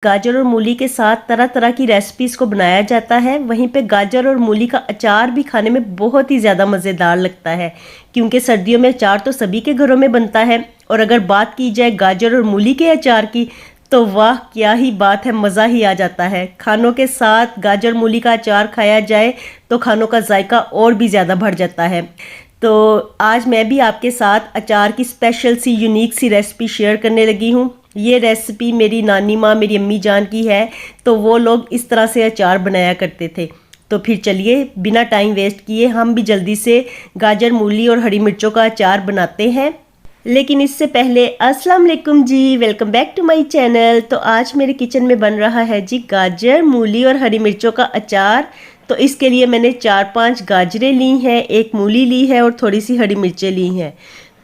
गाजर और मूली के साथ तरह तरह की रेसिपीज़ को बनाया जाता है। वहीं पे गाजर और मूली का अचार भी खाने में बहुत ही ज़्यादा मज़ेदार लगता है, क्योंकि सर्दियों में अचार तो सभी के घरों में बनता है। और अगर बात की जाए गाजर और मूली के अचार की, तो वाह क्या ही बात है, मज़ा ही आ जाता है। खानों के साथ गाजर मूली का अचार खाया जाए तो खानों का जायका और भी ज़्यादा बढ़ जाता है। तो आज मैं भी आपके साथ अचार की स्पेशल सी यूनिक सी रेसिपी शेयर करने लगी हूँ। ये रेसिपी मेरी नानी माँ, मेरी अम्मी जान की है, तो वो लोग इस तरह से अचार बनाया करते थे। तो फिर चलिए बिना टाइम वेस्ट किए हम भी जल्दी से गाजर मूली और हरी मिर्चों का अचार बनाते हैं। लेकिन इससे पहले अस्सलाम वालेकुम जी, welcome back to my channel. तो आज मेरे किचन में बन रहा है जी गाजर मूली और हरी मिर्चों का अचार। तो इसके लिए मैंने 4-5 गाजरें ली हैं, एक मूली ली है और थोड़ी सी हरी मिर्चें ली हैं।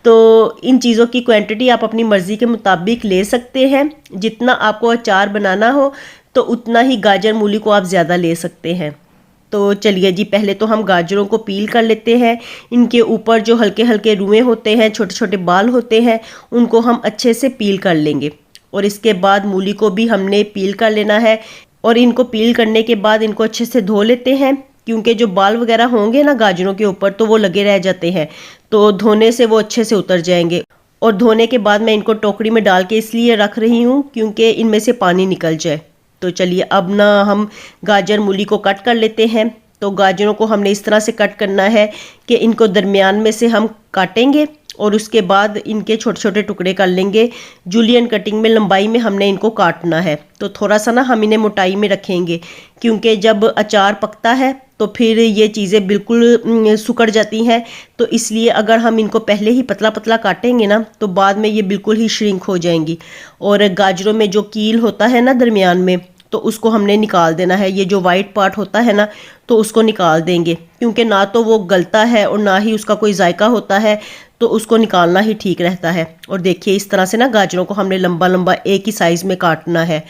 तो इन चीज़ों की क्वांटिटी आप अपनी मर्ज़ी के मुताबिक ले सकते हैं। जितना आपको अचार बनाना हो तो उतना ही गाजर मूली को आप ज़्यादा ले सकते हैं। तो चलिए जी, पहले तो हम गाजरों को पील कर लेते हैं। इनके ऊपर जो हल्के हल्के रुएं होते हैं, छोटे छोटे बाल होते हैं, उनको हम अच्छे से पील कर लेंगे। और इसके बाद मूली को भी हमने पील कर लेना है। और इनको पील करने के बाद इनको अच्छे से धो लेते हैं, क्योंकि जो बाल वगैरह होंगे ना गाजरों के ऊपर तो वो लगे रह जाते हैं, तो धोने से वो अच्छे से उतर जाएंगे। और धोने के बाद मैं इनको टोकरी में डाल के इसलिए रख रही हूँ क्योंकि इनमें से पानी निकल जाए। तो चलिए अब ना हम गाजर मूली को कट कर लेते हैं। तो गाजरों को हमने इस तरह से कट करना है कि इनको दरमियान में से हम काटेंगे और उसके बाद इनके छोटे छोटे टुकड़े कर लेंगे। जूलियन कटिंग में लंबाई में हमने इनको काटना है। तो थोड़ा सा ना हम इन्हें मोटाई में रखेंगे, क्योंकि जब अचार पकता है तो फिर ये चीज़ें बिल्कुल सुकड़ जाती हैं। तो इसलिए अगर हम इनको पहले ही पतला पतला काटेंगे ना तो बाद में ये बिल्कुल ही श्रिंक हो जाएंगी। और गाजरों में जो कील होता है ना दरमियान में, तो उसको हमने निकाल देना है। ये जो वाइट पार्ट होता है ना, तो उसको निकाल देंगे, क्योंकि ना तो वो गलता है और ना ही उसका कोई जायका होता है, तो उसको निकालना ही ठीक रहता है। और देखिए इस तरह से ना गाजरों को हमने लंबा लंबा एक ही साइज़ में काटना है।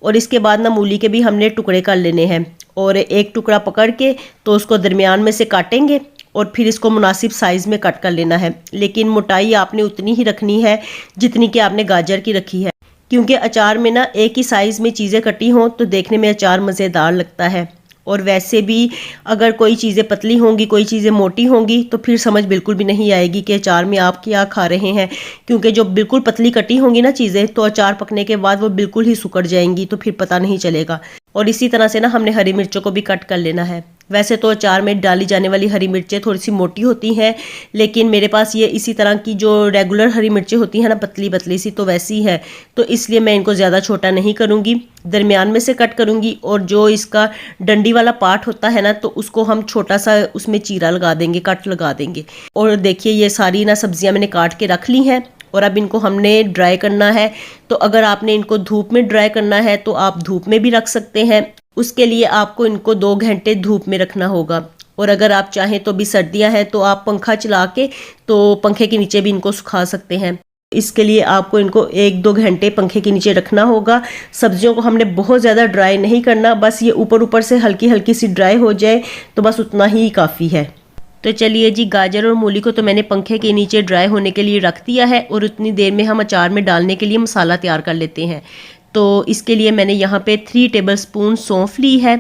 और इसके बाद ना मूली के भी हमने टुकड़े कर लेने हैं। और एक टुकड़ा पकड़ के तो उसको दरमियान में से काटेंगे और फिर इसको मुनासिब साइज़ में कट कर लेना है। लेकिन मोटाई आपने उतनी ही रखनी है जितनी कि आपने गाजर की रखी है, क्योंकि अचार में ना एक ही साइज़ में चीज़ें कटी हों तो देखने में अचार मज़ेदार लगता है। और वैसे भी अगर कोई चीज़ें पतली होंगी, कोई चीज़ें मोटी होंगी, तो फिर समझ बिल्कुल भी नहीं आएगी कि अचार में आप क्या खा रहे हैं। क्योंकि जो बिल्कुल पतली कटी होंगी ना चीज़ें, तो अचार पकने के बाद वो बिल्कुल ही सुकड़ जाएंगी, तो फिर पता नहीं चलेगा। और इसी तरह से ना हमने हरी मिर्चों को भी कट कर लेना है। वैसे तो अचार में डाली जाने वाली हरी मिर्चें थोड़ी सी मोटी होती हैं, लेकिन मेरे पास ये इसी तरह की जो रेगुलर हरी मिर्चें होती हैं ना, पतली पतली सी, तो वैसी है। तो इसलिए मैं इनको ज़्यादा छोटा नहीं करूँगी, दरमियान में से कट करूँगी। और जो इसका डंडी वाला पार्ट होता है ना, तो उसको हम छोटा सा उसमें चीरा लगा देंगे, कट लगा देंगे। और देखिए ये सारी ना सब्जियाँ मैंने काट के रख ली हैं। और अब इनको हमने ड्राई करना है। तो अगर आपने इनको धूप में ड्राई करना है तो आप धूप में भी रख सकते हैं। उसके लिए आपको इनको 2 घंटे धूप में रखना होगा। और अगर आप चाहें तो भी सर्दियां हैं तो आप पंखा चला के तो पंखे के नीचे भी इनको सुखा सकते हैं। इसके लिए आपको इनको 1-2 घंटे पंखे के नीचे रखना होगा। सब्जियों को हमने बहुत ज़्यादा ड्राई नहीं करना, बस ये ऊपर ऊपर से हल्की हल्की सी ड्राई हो जाए तो बस उतना ही काफ़ी है। तो चलिए जी, गाजर और मूली को तो मैंने पंखे के नीचे ड्राई होने के लिए रख दिया है। और उतनी देर में हम अचार में डालने के लिए मसाला तैयार कर लेते हैं। तो इसके लिए मैंने यहाँ पे 3 टेबलस्पून सौंफ ली है।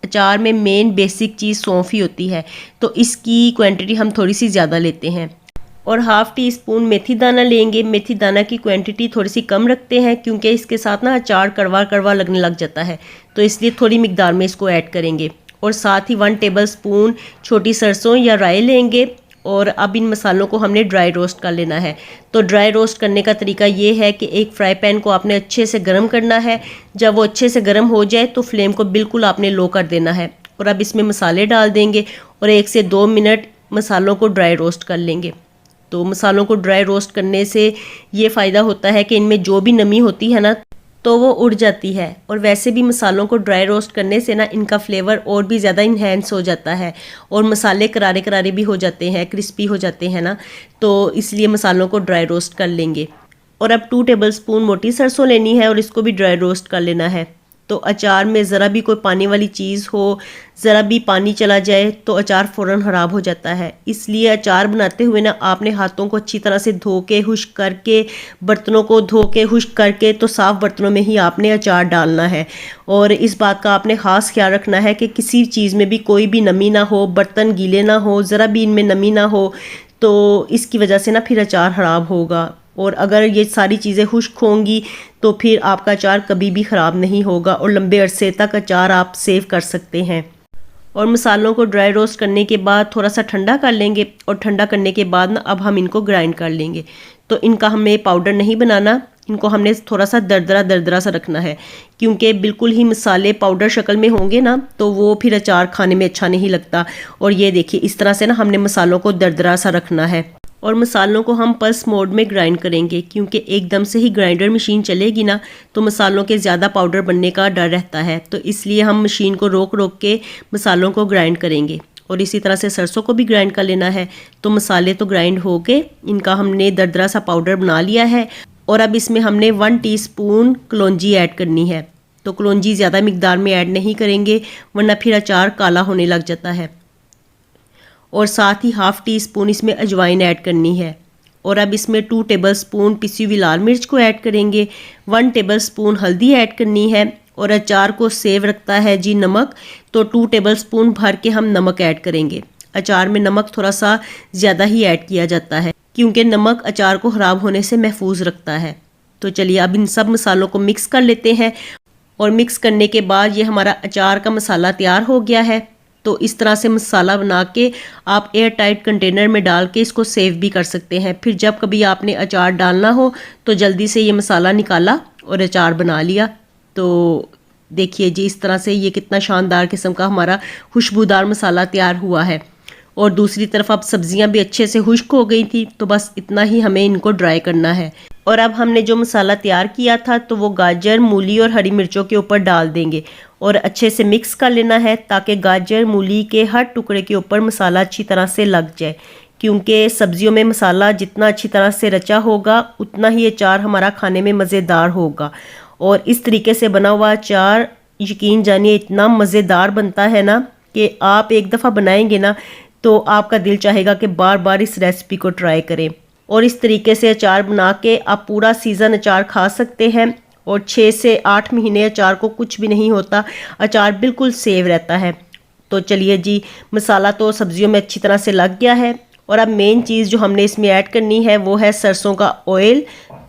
अचार में मेन बेसिक चीज़ सौंफ ही होती है, तो इसकी क्वांटिटी हम थोड़ी सी ज़्यादा लेते हैं। और हाफ़ टी स्पून मेथी दाना लेंगे। मेथी दाना की क्वांटिटी थोड़ी सी कम रखते हैं, क्योंकि इसके साथ ना अचार कड़वा कड़वा लगने लग जाता है, तो इसलिए थोड़ी मिकदार में इसको ऐड करेंगे। और साथ ही 1 टेबलस्पून छोटी सरसों या राई लेंगे। और अब इन मसालों को हमने ड्राई रोस्ट कर लेना है। तो ड्राई रोस्ट करने का तरीका ये है कि एक फ्राई पैन को आपने अच्छे से गर्म करना है। जब वो अच्छे से गर्म हो जाए तो फ्लेम को बिल्कुल आपने लो कर देना है। और अब इसमें मसाले डाल देंगे और 1 से 2 मिनट मसालों को ड्राई रोस्ट कर लेंगे। तो मसालों को ड्राई रोस्ट करने से ये फ़ायदा होता है कि इनमें जो भी नमी होती है ना, तो वो उड़ जाती है। और वैसे भी मसालों को ड्राई रोस्ट करने से ना इनका फ्लेवर और भी ज़्यादा इन्हेंस हो जाता है। और मसाले करारे करारे भी हो जाते हैं, क्रिस्पी हो जाते हैं ना, तो इसलिए मसालों को ड्राई रोस्ट कर लेंगे। और अब 2 टेबलस्पून मोटी सरसों लेनी है और इसको भी ड्राई रोस्ट कर लेना है। तो अचार में ज़रा भी कोई पानी वाली चीज़ हो, ज़रा भी पानी चला जाए तो अचार फ़ौरन ख़राब हो जाता है। इसलिए अचार बनाते हुए ना आपने हाथों को अच्छी तरह से धो के खुश्क करके, बर्तनों को धो के खुश्क करके, तो साफ़ बर्तनों में ही आपने अचार डालना है। और इस बात का आपने ख़ास ख्याल रखना है कि किसी चीज़ में भी कोई भी नमी ना हो, बर्तन गीले ना हो, ज़रा भी इनमें नमी ना हो, तो इसकी वजह से ना फिर अचार ख़राब होगा। और अगर ये सारी चीज़ें खुश्क होंगी तो फिर आपका अचार कभी भी ख़राब नहीं होगा और लंबे अरसे तक अचार आप सेव कर सकते हैं। और मसालों को ड्राई रोस्ट करने के बाद थोड़ा सा ठंडा कर लेंगे और ठंडा करने के बाद ना अब हम इनको ग्राइंड कर लेंगे। तो इनका हमें पाउडर नहीं बनाना, इनको हमने थोड़ा सा दरदरा सा रखना है, क्योंकि बिल्कुल ही मसाले पाउडर शक्ल में होंगे ना तो वो फिर अचार खाने में अच्छा नहीं लगता। और ये देखिए इस तरह से ना हमने मसालों को दरदरा सा रखना है और मसालों को हम पल्स मोड में ग्राइंड करेंगे, क्योंकि एकदम से ही ग्राइंडर मशीन चलेगी ना तो मसालों के ज़्यादा पाउडर बनने का डर रहता है। तो इसलिए हम मशीन को रोक रोक के मसालों को ग्राइंड करेंगे। और इसी तरह से सरसों को भी ग्राइंड कर लेना है। तो मसाले तो ग्राइंड हो गए, इनका हमने दरदरा सा पाउडर बना लिया है। और अब इसमें हमने 1 टीस्पून कलौंजी ऐड करनी है। तो कलौंजी ज़्यादा मिकदार में ऐड नहीं करेंगे वरना फिर अचार काला होने लग जाता है। और साथ ही 1/2 टीस्पून इसमें अजवाइन ऐड करनी है। और अब इसमें 2 टेबलस्पून पिसी हुई लाल मिर्च को ऐड करेंगे, 1 टेबलस्पून हल्दी ऐड करनी है। और अचार को सेव रखता है जी नमक, तो 2 टेबलस्पून भर के हम नमक ऐड करेंगे। अचार में नमक थोड़ा सा ज़्यादा ही ऐड किया जाता है, क्योंकि नमक अचार को ख़राब होने से महफूज रखता है। तो चलिए अब इन सब मसालों को मिक्स कर लेते हैं। और मिक्स करने के बाद ये हमारा अचार का मसाला तैयार हो गया है। तो इस तरह से मसाला बना के आप एयर टाइट कंटेनर में डाल के इसको सेव भी कर सकते हैं। फिर जब कभी आपने अचार डालना हो तो जल्दी से ये मसाला निकाला और अचार बना लिया। तो देखिए जी इस तरह से ये कितना शानदार किस्म का हमारा खुशबूदार मसाला तैयार हुआ है। और दूसरी तरफ अब सब्जियां भी अच्छे से खुश्क हो गई थी, तो बस इतना ही हमें इनको ड्राई करना है। और अब हमने जो मसाला तैयार किया था तो वो गाजर, मूली और हरी मिर्चों के ऊपर डाल देंगे और अच्छे से मिक्स कर लेना है, ताकि गाजर मूली के हर टुकड़े के ऊपर मसाला अच्छी तरह से लग जाए। क्योंकि सब्जियों में मसाला जितना अच्छी तरह से रचा होगा उतना ही अचार हमारा खाने में मज़ेदार होगा। और इस तरीके से बना हुआ अचार यकीन जानिए इतना मज़ेदार बनता है ना कि आप एक दफ़ा बनाएंगे ना तो आपका दिल चाहेगा कि बार बार इस रेसिपी को ट्राई करें। और इस तरीके से अचार बना के आप पूरा सीज़न अचार खा सकते हैं। और 6 से 8 महीने अचार को कुछ भी नहीं होता, अचार बिल्कुल सेव रहता है। तो चलिए जी मसाला तो सब्जियों में अच्छी तरह से लग गया है। और अब मेन चीज़ जो हमने इसमें ऐड करनी है वो है सरसों का ऑयल।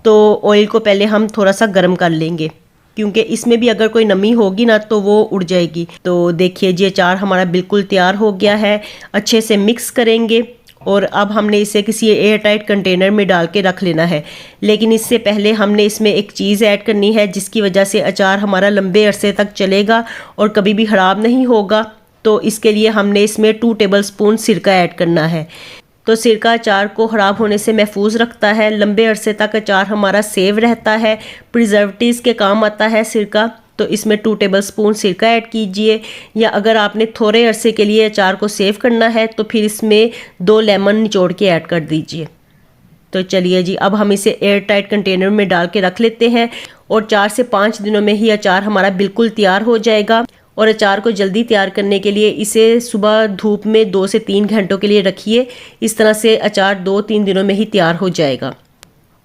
तो ऑयल को पहले हम थोड़ा सा गर्म कर लेंगे, क्योंकि इसमें भी अगर कोई नमी होगी ना तो वो उड़ जाएगी। तो देखिए जी अचार हमारा बिल्कुल तैयार हो गया है। अच्छे से मिक्स करेंगे और अब हमने इसे किसी एयर टाइट कंटेनर में डाल के रख लेना है। लेकिन इससे पहले हमने इसमें एक चीज़ ऐड करनी है जिसकी वजह से अचार हमारा लंबे अरसे तक चलेगा और कभी भी ख़राब नहीं होगा। तो इसके लिए हमने इसमें 2 टेबलस्पून सिरका ऐड करना है। तो सिरका अचार को ख़राब होने से महफूज रखता है, लंबे अरसे तक अचार हमारा सेव रहता है, प्रिजर्वेटिव्स के काम आता है सिरका। तो इसमें 2 टेबलस्पून सिरका ऐड कीजिए। या अगर आपने थोड़े अरसे के लिए अचार को सेव करना है तो फिर इसमें 2 लेमन निचोड़ के ऐड कर दीजिए। तो चलिए जी अब हम इसे एयर टाइट कंटेनर में डाल के रख लेते हैं और 4 से 5 दिनों में ही अचार हमारा बिल्कुल तैयार हो जाएगा। और अचार को जल्दी तैयार करने के लिए इसे सुबह धूप में 2 से 3 घंटों के लिए रखिए। इस तरह से अचार 2-3 दिनों में ही तैयार हो जाएगा।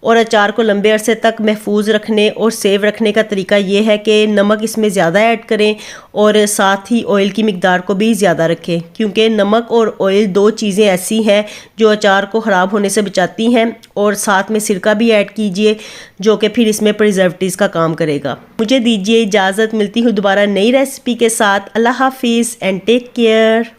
और अचार को लंबे अरसे तक महफूज रखने और सेव रखने का तरीका ये है कि नमक इसमें ज़्यादा ऐड करें और साथ ही ऑयल की मिकदार को भी ज़्यादा रखें, क्योंकि नमक और ऑयल 2 चीज़ें ऐसी हैं जो अचार को ख़राब होने से बचाती हैं। और साथ में सिरका भी ऐड कीजिए जो कि फिर इसमें प्रिजर्वेटिव्स का काम करेगा। मुझे दीजिए इजाज़त, मिलती हूँ दोबारा नई रेसिपी के साथ। अल्लाह हाफिज़ एंड टेक केयर।